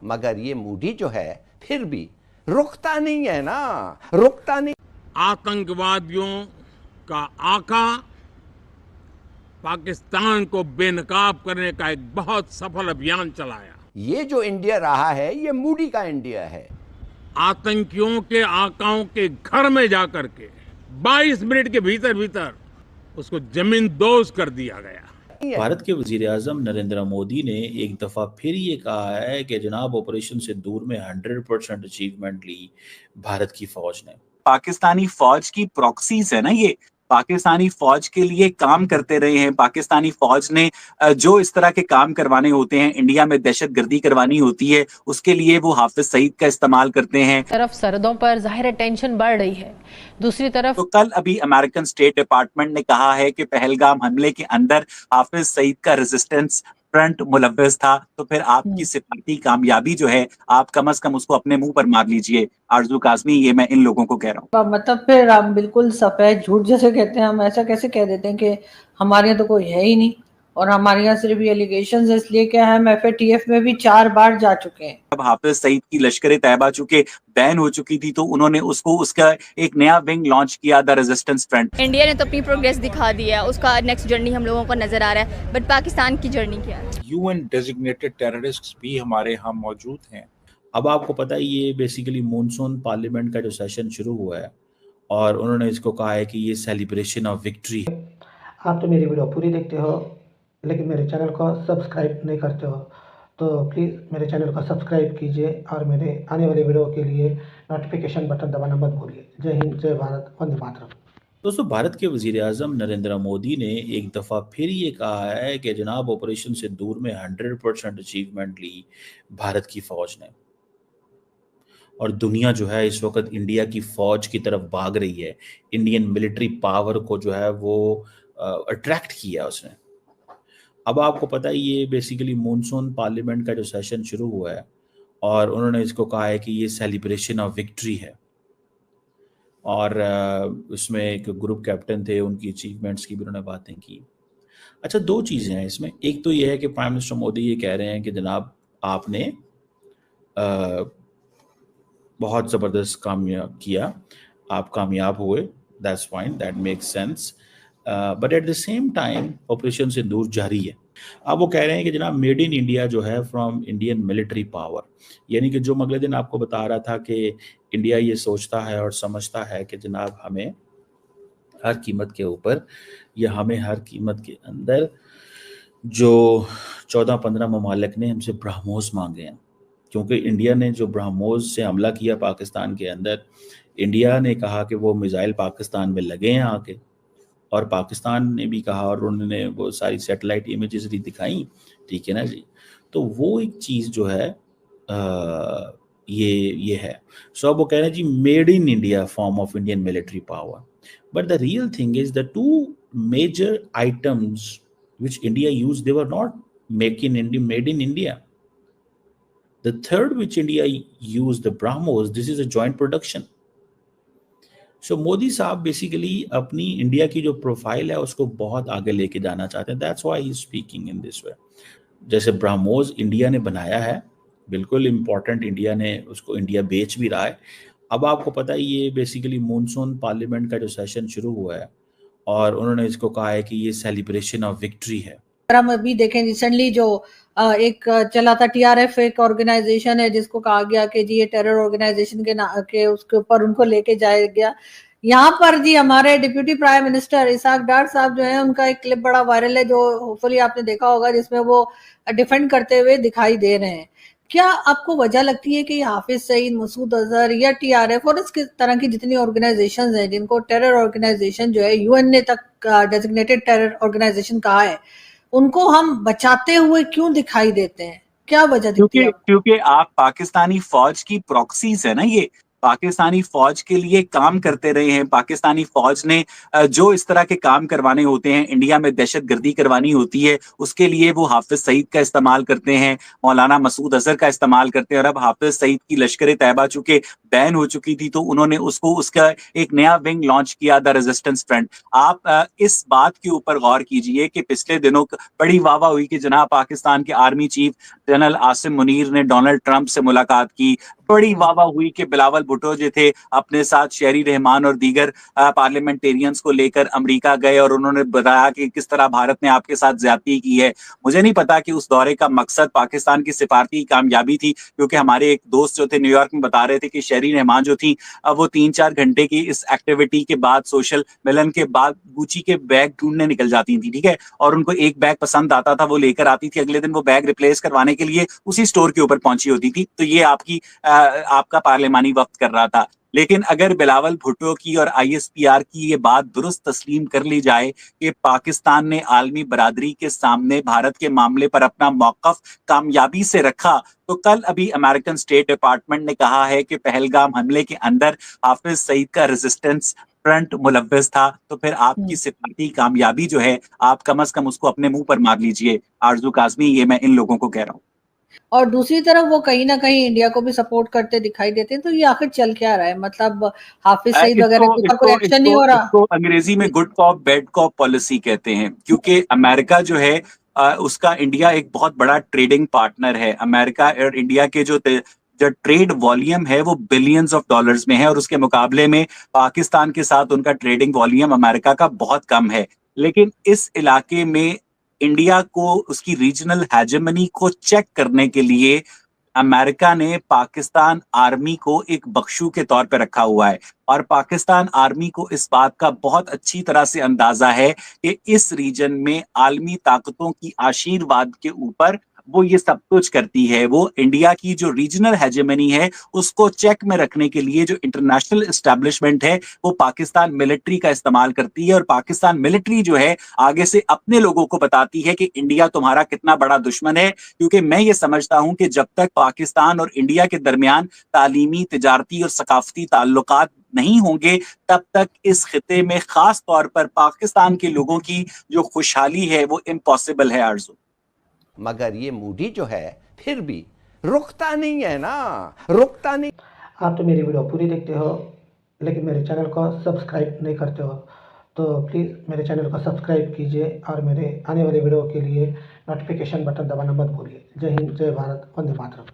मगर ये मूडी जो है फिर भी रुकता नहीं है ना, रुकता नहीं। आतंकवादियों का आका पाकिस्तान को बेनकाब करने का एक बहुत सफल अभियान चलाया। ये जो इंडिया रहा है ये मूडी का इंडिया है। आतंकियों के आकाओं के घर में जाकर के 22 मिनट के भीतर भीतर उसको जमींदोज कर दिया गया। भारत के वजीर-ए-आज़म नरेंद्र मोदी ने एक दफा फिर ये कहा है कि जनाब ऑपरेशन सिंदूर में 100% अचीवमेंट ली भारत की फौज ने। पाकिस्तानी फौज की प्रॉक्सीज है ना, ये पाकिस्तानी फौज के लिए काम करते रहे हैं। पाकिस्तानी फौज ने जो इस तरह के काम करवाने होते हैं, इंडिया में दहशतगर्दी करवानी होती है, उसके लिए वो हाफिज सईद का इस्तेमाल करते हैं। तरफ सरहदों पर जाहिर है टेंशन बढ़ रही है, दूसरी तरफ तो कल अभी अमेरिकन स्टेट डिपार्टमेंट ने कहा है कि पहलगाम हमले के अंदर हाफिज सईद का रेजिस्टेंस फ्रंट मुलव्वस था। तो फिर आपकी सिपाही कामयाबी जो है, आप कम से कम उसको अपने मुंह पर मार लीजिए। आरजू काज़मी, ये मैं इन लोगों को कह रहा हूँ। मतलब फिर हम बिल्कुल सफेद झूठ जैसे कहते हैं, हम ऐसा कैसे कह देते हैं कि हमारे यहाँ तो कोई है ही नहीं और हमारे यहाँ सिर्फ ये एलिगेशंस है। इसलिए क्या है, हम FATF में भी 4 बार जा चुके हैं। अब हाफिज सईद की लश्कर तैयबा चूंकि बैन हो चुकी थी, तो उन्होंने उसका एक नया विंग लॉन्च किया, द रेजिस्टेंस फ्रंट। इंडिया ने तो अपनी प्रोग्रेस दिखा दी है, उसका नेक्स्ट जर्नी हम लोगों को नजर आ रहा है, बट पाकिस्तान की जर्नी क्या है? UN डेजिग्नेटेड टेररिस्ट्स भी हमारे यहाँ मौजूद हैं। अब आपको पता है ये बेसिकली मॉनसून पार्लियामेंट का जो सेशन शुरू हुआ है और उन्होंने इसको कहा है कि ये सेलिब्रेशन ऑफ विक्ट्री है। आप तो मेरी वीडियो पूरी देखते हो लेकिन मेरे चैनल को सब्सक्राइब नहीं करते हो, तो प्लीज़ मेरे चैनल को सब्सक्राइब कीजिए और मेरे आने वाले वीडियो के लिए नोटिफिकेशन बटन दबाना मत भूलिए। जय हिंद, जय भारत, वंदे मातरम। दोस्तों, भारत के वजीर-ए-आज़म नरेंद्र मोदी ने एक दफ़ा फिर ये कहा है कि जनाब ऑपरेशन सिंदूर में 100% अचीवमेंट ली भारत की फ़ौज ने। और दुनिया जो है इस वक्त इंडिया की फ़ौज की तरफ भाग रही है। इंडियन मिलिट्री पावर को जो है वो अट्रैक्ट किया उसने। अब आपको पता है ये बेसिकली मॉनसून पार्लियामेंट का जो सेशन शुरू हुआ है और उन्होंने इसको कहा है कि ये सेलिब्रेशन ऑफ विक्ट्री है। और उसमें एक ग्रुप कैप्टन थे, उनकी अचीवमेंट्स की भी उन्होंने बातें की। अच्छा, 2 चीज़ें हैं इसमें। एक तो ये है कि प्राइम मिनिस्टर मोदी ये कह रहे हैं कि जनाब आपने बहुत ज़बरदस्त काम किया, आप कामयाब हुए, that's fine, that makes sense, but at the same time operation Sindoor जारी है। अब वो कह रहे हैं कि जनाब मेड इन इंडिया जो है फ्रॉम इंडियन मिलिट्री पावर, यानी कि जो अगले दिन आपको बता रहा था कि इंडिया ये सोचता है और समझता है कि जनाब हमें हर कीमत के ऊपर या हमें हर कीमत के अंदर जो 14-15 ममालिक ने हमसे ब्रह्मोस मांगे हैं, क्योंकि इंडिया ने जो ब्रह्मोस से हमला किया पाकिस्तान के अंदर, इंडिया ने कहा कि वो मिसाइल पाकिस्तान में लगे हैं आके, और पाकिस्तान ने भी कहा और उन्होंने वो सारी सैटेलाइट इमेजेस भी दिखाई, ठीक है ना जी। तो वो एक चीज़ जो है ये है। सो अब वो कह रहे हैं जी made in India form of Indian military power, but the real thing is the 2 major items which India used, they were not made in India. The third which India used, the BrahMos, this is a joint production. So Modi साहब basically अपनी India की जो profile है उसको बहुत आगे लेके जाना चाहते हैं। That's why he is speaking in this way. जैसे BrahMos इंडिया ने बनाया है, बिल्कुल इम्पोर्टेंट, इंडिया ने उसको इंडिया बेच भी रहा है। अब आपको पता है ये बेसिकली मॉनसून पार्लियामेंट का जो सेशन शुरू हुआ है और उन्होंने इसको कहा है कि ये सेलिब्रेशन ऑफ विक्ट्री है। हम अभी देखें रिसेंटली जो एक चला था TRF, एक ऑर्गेनाइजेशन है जिसको कहा गया कि जी ये टेरर ऑर्गेनाइजेशन के उसके ऊपर उनको लेके जाया गया। यहाँ पर जी हमारे डिप्यूटी प्राइम मिनिस्टर इसाक डार साहब जो है, उनका एक क्लिप बड़ा वायरल है जो होपफुली आपने देखा होगा, जिसमें वो डिफेंड करते हुए दिखाई दे रहे हैं। क्या आपको वजह लगती है कि हाफिज सईद, मसूद अजहर या TRF और इस तरह की जितनी ऑर्गेनाइजेशंस हैं जिनको टेरर ऑर्गेनाइजेशन जो है UN ने तक डेजिग्नेटेड टेरर ऑर्गेनाइजेशन कहा है, उनको हम बचाते हुए क्यों दिखाई देते हैं? क्या वजह दिखती है? क्योंकि आप पाकिस्तानी फौज की प्रॉक्सीज है ना, ये पाकिस्तानी फौज के लिए काम करते रहे हैं। पाकिस्तानी फौज ने जो इस तरह के काम करवाने होते हैं, इंडिया में दहशतगर्दी करवानी होती है, उसके लिए वो हाफिज सईद का इस्तेमाल करते हैं, मौलाना मसूद अजहर का इस्तेमाल करते हैं। और अब हाफिज सईद की लश्कर तैयबा चूंकि बैन हो चुकी थी, तो उन्होंने उसका एक नया विंग लॉन्च किया, द रेजिस्टेंस फ्रंट। आप इस बात के ऊपर गौर कीजिए कि पिछले दिनों बड़ी वाहवाही हुई कि जनाब पाकिस्तान के army chief general Asim Munir ने डोनाल्ड ट्रंप से मुलाकात की। बड़ी वाहवाही हुई कि बिलावल भुट्टो जो थे अपने साथ शेरी रहमान और दीगर पार्लियामेंटेरियंस को लेकर अमेरिका गए और उन्होंने बताया कि किस तरह भारत ने आपके साथ ज्यादती की है। मुझे नहीं पता कि उस दौरे का मकसद पाकिस्तान की सिफारती कामयाबी थी, क्योंकि हमारे एक दोस्त जो थे न्यूयॉर्क में बता रहे थे कि शेरी रहमान जो थी वो 3-4 घंटे की इस एक्टिविटी के बाद, सोशल मिलन के बाद गुची के बैग ढूंढने निकल जाती थी, ठीक है, और उनको एक बैग पसंद आता था वो लेकर आती थी, अगले दिन वो बैग रिप्लेस करवाने के लिए उसी स्टोर के ऊपर पहुंची होती थी। तो ये आपका पार्लिमानी वक्त कर रहा था। लेकिन अगर बिलावल भुट्टो की और ISPR की ये बात दुरुस्त तस्लीम कर ली जाए कि पाकिस्तान ने आलमी बरादरी के सामने भारत के मामले पर अपना मौकफ कामयाबी से रखा, तो कल अभी अमेरिकन स्टेट डिपार्टमेंट ने कहा है कि पहलगाम हमले के अंदर हाफिज सईद का रेजिस्टेंस फ्रंट मुलव्वस था, तो फिर आपकी सिफारती कामयाबी जो है आप कम से कम उसको अपने मुंह पर मार लीजिए। आरजू काज़मी, ये मैं इन लोगों को कह रहा हूँ। और दूसरी तरफ वो कहीं ना कहीं इंडिया को भी सपोर्ट करते दिखाई देते हैं, तो ये आखिर चल क्या रहा है? मतलब हाफिज सईद वगैरह के ऊपर कोई एक्शन नहीं हो रहा। इसको अंग्रेजी में good cop bad cop policy कहते हैं, क्योंकि अमेरिका जो है उसका इंडिया एक बहुत बड़ा ट्रेडिंग पार्टनर है। अमेरिका और इंडिया के जो ट्रेड वॉल्यूम है वो बिलियंस ऑफ डॉलर्स में है, और उसके मुकाबले में पाकिस्तान के साथ उनका ट्रेडिंग वॉल्यूम अमेरिका का बहुत कम है। लेकिन इस इलाके में इंडिया को उसकी रीजनल हेजेमनी को चेक करने के लिए अमेरिका ने पाकिस्तान आर्मी को एक बख्शू के तौर पर रखा हुआ है, और पाकिस्तान आर्मी को इस बात का बहुत अच्छी तरह से अंदाजा है कि इस रीजन में आलमी ताकतों की आशीर्वाद के ऊपर वो ये सब कुछ करती है। वो इंडिया की जो रीजनल हेजेमनी है उसको चेक में रखने के लिए जो इंटरनेशनल एस्टेब्लिशमेंट है वो पाकिस्तान मिलिट्री का इस्तेमाल करती है, और पाकिस्तान मिलिट्री जो है आगे से अपने लोगों को बताती है कि इंडिया तुम्हारा कितना बड़ा दुश्मन है। क्योंकि मैं ये समझता हूं कि जब तक पाकिस्तान और इंडिया के दरमियान तालीमी, तिजारती और सकाफती ताल्लुकात नहीं होंगे, तब तक इस खिते में खास तौर पर पाकिस्तान के लोगों की जो खुशहाली है वो इम्पॉसिबल है आरजू। मगर ये मूडी जो है फिर भी रुकता नहीं है ना, रुकता नहीं। आप तो मेरी वीडियो पूरी देखते हो लेकिन मेरे चैनल को सब्सक्राइब नहीं करते हो, तो प्लीज़ मेरे चैनल को सब्सक्राइब कीजिए और मेरे आने वाले वीडियो के लिए नोटिफिकेशन बटन दबाना मत भूलिए। जय हिंद, जय भारत, वंदे मातरम।